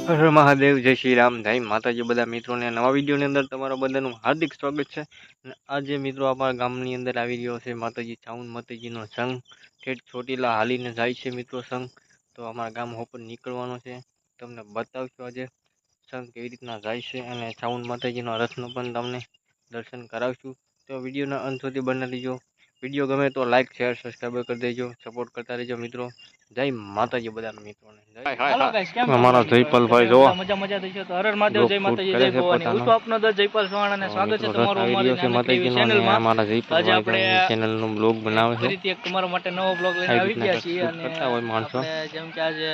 હર હર મહાદેવ, જય શ્રી રામ, જય માતાજી બધા મિત્રોને નવા વિડીયોની અંદર તમારા બધાનું હાર્દિક સ્વાગત છે. અને આજે મિત્રો આપણા ગામની અંદર આવી રહ્યો છે માતાજી ચાઉન માતાજીનો સંઘ. ઠેઠ ચોટીલા હાલીને જાય છે મિત્રો સંઘ. તો અમારા ગામ ઉપર નીકળવાનો છે, તમને બતાવશું આજે સંઘ કેવી રીતના જાય છે અને ચાઉન માતાજીનો રથનો પણ તમને દર્શન કરાવશું. તો વિડીયોના અંત સુધી બની લેજો. વિડીયો ગમે તો લાઈક શેર સબસ્ક્રાઈબ કરી દેજો, સપોર્ટ કરતા રહેજો મિત્રો. જય માતાજી બધા મિત્રોને. અમારા જયપાલભાઈ જો મજા થશે. તો હર મહાદેવ, જય માતાજી, જય ભવાની. હું છું આપનો દોસ્ત જયપાલ ચૌહાણ અને સ્વાગત છે તમારું અમારી ચેનલમાં. અમારા આજે આપણે ચેનલનો બ્લોગ બનાવે છે. ફરીથી એક તમારા માટે નવો બ્લોગ લઈને આવી ગયા છીએ અને આપણે જેમ કે આજે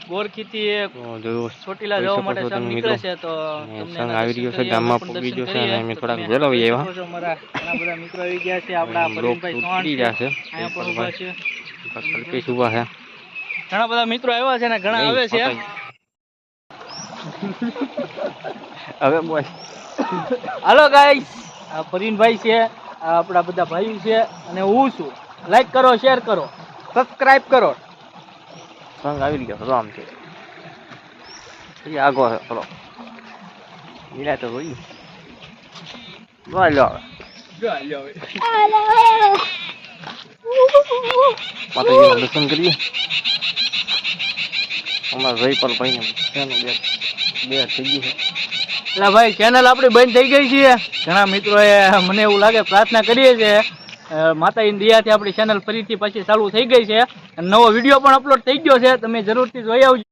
ગોરખીથી ચોટીલા જવા માટે સંઘ નીકળે છે. તો સંઘ આવી રહ્યો છે, ગામમાં પહોંચી ગયો છે અને અમે થોડાક વેલા આવી આવ્યા. અમારા ઘણા બધા મિત્રો આવી ગયા છે. આપણા પરવીનભાઈ ચૌહાણ જશે, અહીંયા પણ ઊભા છે, કલ્પેશ ઊભા છે. ઘણા બધા મિત્રો આવ્યા છે ને ઘણા આવે છે. હવે બોલ. હાલો ગાઈસ, આ પરવીનભાઈ છે, આ આપણા બધા ભાઈઓ છે અને હું છું. લાઈક કરો, શેર કરો, સબસ્ક્રાઇબ કરો. સંઘ આવી ગયો. આમ છે આગો ચલો મિલા તો હોય. બોલો માતાજીના દર્શન કરીએ. અમારા જયપાલભાઈ ને બે થઈ ગઈ છે. એટલે ભાઈ ચેનલ આપણી બંધ થઈ ગઈ છે. ઘણા મિત્રોએ મને એવું લાગે પ્રાર્થના કરીએ છીએ માતાજીની દયાથી આપણી ચેનલ ફરીથી પછી ચાલુ થઈ ગઈ છે. નવો વિડીયો પણ અપલોડ થઈ ગયો છે, તમે જરૂરથી જોઈ આવજો.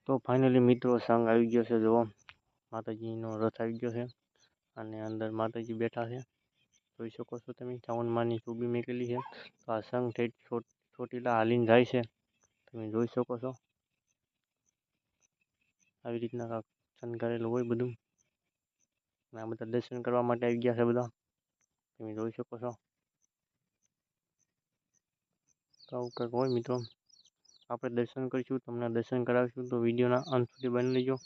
તો ફાઇનલી મિત્રો સંઘ આવી ગયો છે. જુઓ માતાજીનો રથ આવી ગયો છે અને અંદર માતાજી બેઠા છે. જોઈ શકો છો તમે, ચાવનમાંની ચોબી મેકેલી છે. તો આ સંઘ ઠેઠ ચોટીલા હાલીને જાય છે, તમે જોઈ શકો છો. આવી રીતના કાંક શણગારેલું હોય બધું. અને આ બધા દર્શન કરવા માટે આવી ગયા છે બધા, તમે જોઈ શકો છો. તો આવું કંઈક હોય મિત્રો. આપણે દર્શન કરીશું, તમને દર્શન કરાવીશું. તો વિડીયોના અંત સુધી બની લેજો.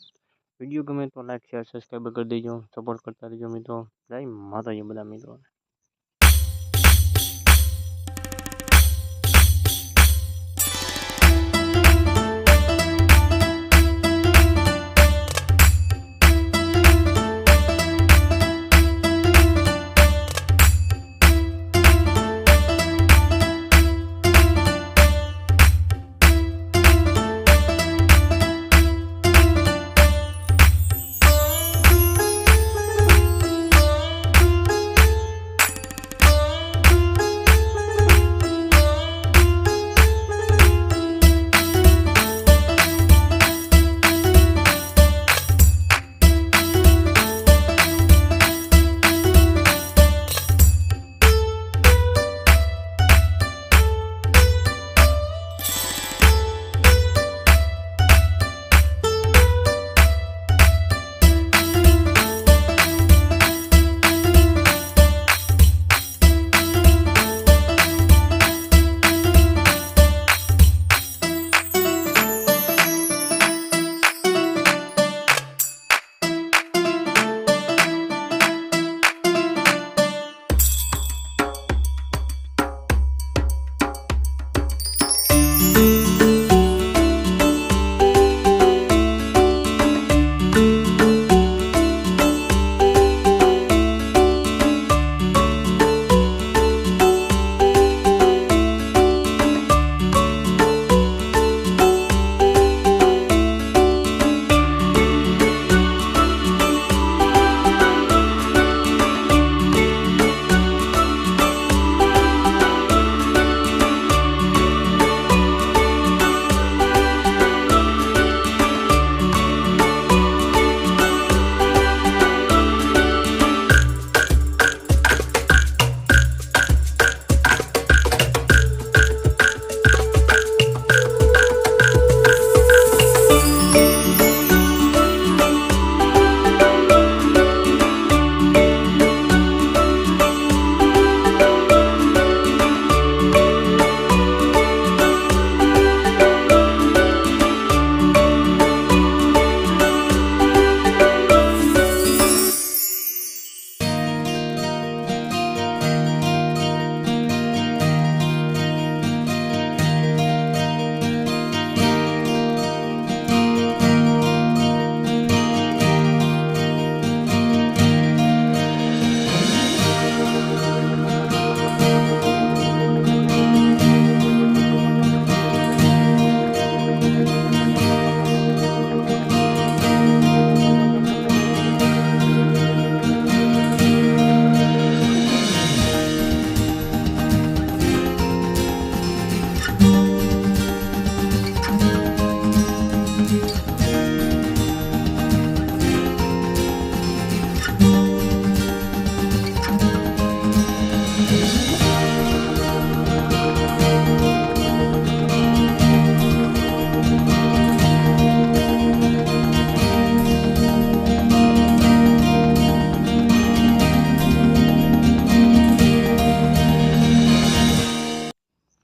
વિડીયો ગમે તો લાઈક શેર સબસ્ક્રાઈબ કરી દેજો, સપોર્ટ કરતા રહેજો મિત્રો. જય માતાજી બધા મિત્રોને.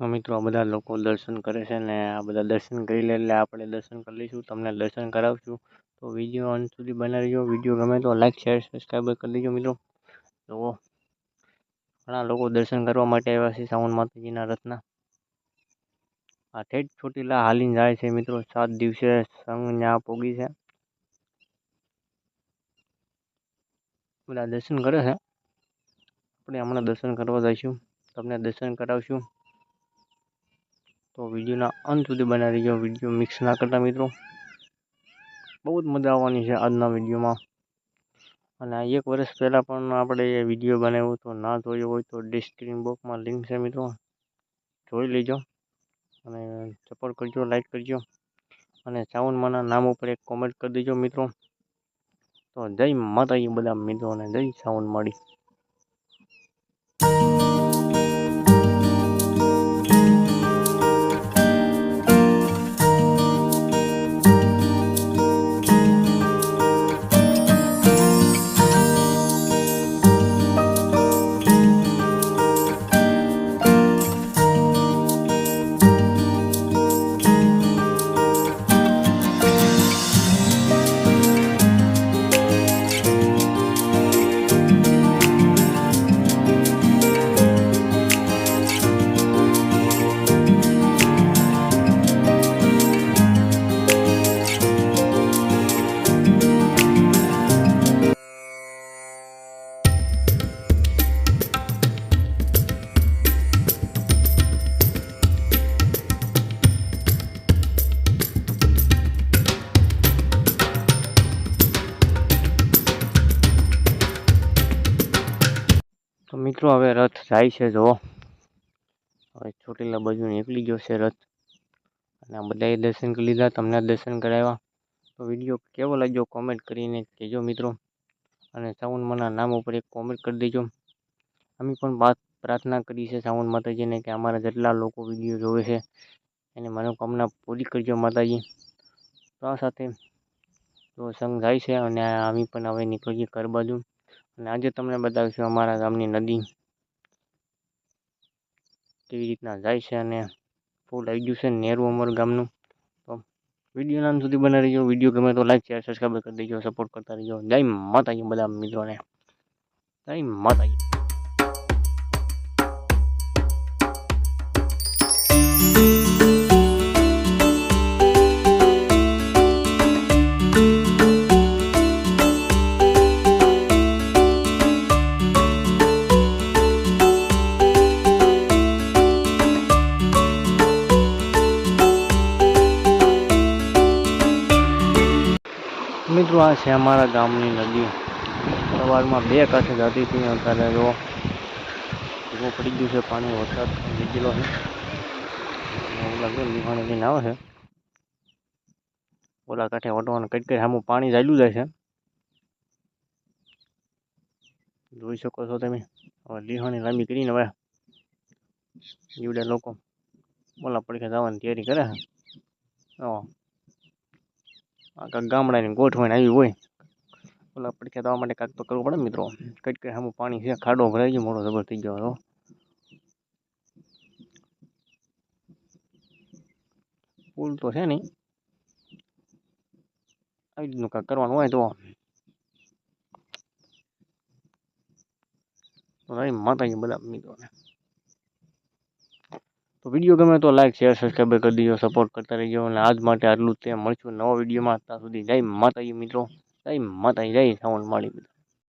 તો મિત્રો આ બધા લોકો દર્શન કરે છે ને આ બધા દર્શન કરી લે એટલે આપણે દર્શન કરી લઈશું, તમને દર્શન કરાવશું. તો વિડીયો અંત સુધી બનાવી દેજો. વિડીયો ગમે તો લાઈક શેર સબસ્ક્રાઈબ કરી દેજો મિત્રો. તો ઘણા લોકો દર્શન કરવા માટે આવ્યા છે સાવન માતાજીના રથના. આ ઠેઠ ચોટીલા હાલીને જાય છે મિત્રો. 7 દિવસે સંઘ ત્યાં પોગી છે. બધા દર્શન કરે છે. આપણે હમણાં દર્શન કરવા જઈશું, તમને દર્શન કરાવશું. તો વિડીયોના અંત સુધી બનાવી દેજો. વિડીયો મિક્સ ના કરતા મિત્રો. બહુ જ મજા આવવાની છે આજના વિડીયોમાં. અને આ 1 વર્ષ પહેલાં પણ આપણે વિડીયો બનાવ્યો તો, ના જોયો હોય તો ડિસ્ક્રિપ્શન બોક્સમાં લિંક છે મિત્રો, જોઈ લેજો. અને સપોર્ટ કરજો, લાઈક કરજો. અને સાવનમાંના નામ ઉપર એક કોમેન્ટ કરી દેજો મિત્રો. તો જય માતાજી બધા મિત્રોને, જય સાવન માળી. તો મિત્રો હવે રથ જાય છે. જો હવે ચોટીલા બાજુ નીકળી ગયો છે રથ. અને આ બધાએ દર્શન કરી લીધા, તમને દર્શન કરાવ્યા. તો વિડીયો કેવો લાગ્યો કોમેન્ટ કરીને કહેજો મિત્રો. અને સાવનમાંના નામ ઉપર એક કોમેન્ટ કરી દેજો. અમે પણ પ્રાર્થના કરી છે સાવન માતાજીને કે અમારા જેટલા લોકો વિડીયો જોવે છે એને મનોકામના પૂરી કરજો માતાજી. તો આ સાથે તો સંઘ જાય છે અને અમે પણ હવે નીકળીએ ઘર બાજુ. અને આજે તમને બતાવીશું અમારા ગામની નદી કેવી રીતના જાય છે. અને ફૂલ આવી ગયું છે નેરું અમારું ગામનું. તો વિડીયો નામ સુધી બનાવી રહીજો. વિડીયો ગમે તો લાઈક શેર સબસ્ક્રાઈબ કરી દેજો, સપોર્ટ કરતા રહીજો. જય માતાજી બધા મિત્રોને, જય માતાજી. મિત્રો આ છે અમારા ગામની નદી. સવારમાં 2 કાંઠે જતી હતી, અત્યારે જો ધીમો પડી ગયું છે પાણી, વરસાદ લીધેલો છે. એવું લાગે લીવાણી લઈને આવે છે. ઓલા કાંઠે વટવાનું કઈ કઈ સામું પાણી ચાલ્યું જાય છે, જોઈ શકો છો તમે. હવે લીહાણી લાંબી કરીને હવે જીવડા લોકો ઓલા પડખે જવાની તૈયારી કરે છે. આખા ગામડાની ગોઠવણ આવી હોય, ઓલા પડખે જવા માટે કાંઈક તો કરવું પડે મિત્રો. કઈ કઈ સામું પાણી છે, ખાડો ભરાઈ ગયો, મોટો જબર થઈ ગયો. પુલ તો છે નહીં, આવી રીતનું કાંઈક કરવાનું હોય તો માતાજી બધા મિત્રોને. તો વિડીયો ગમે તો લાઈક શેર સબસ્ક્રાઈબ કરી દેજો, સપોર્ટ કરતા રહેજો. અને આજ માટે આટલું જ તે. મળશું નવા વિડીયોમાં. ત્યાં સુધી જય માતાજી મિત્રો, જય માતાજી, જય સાવન માળી.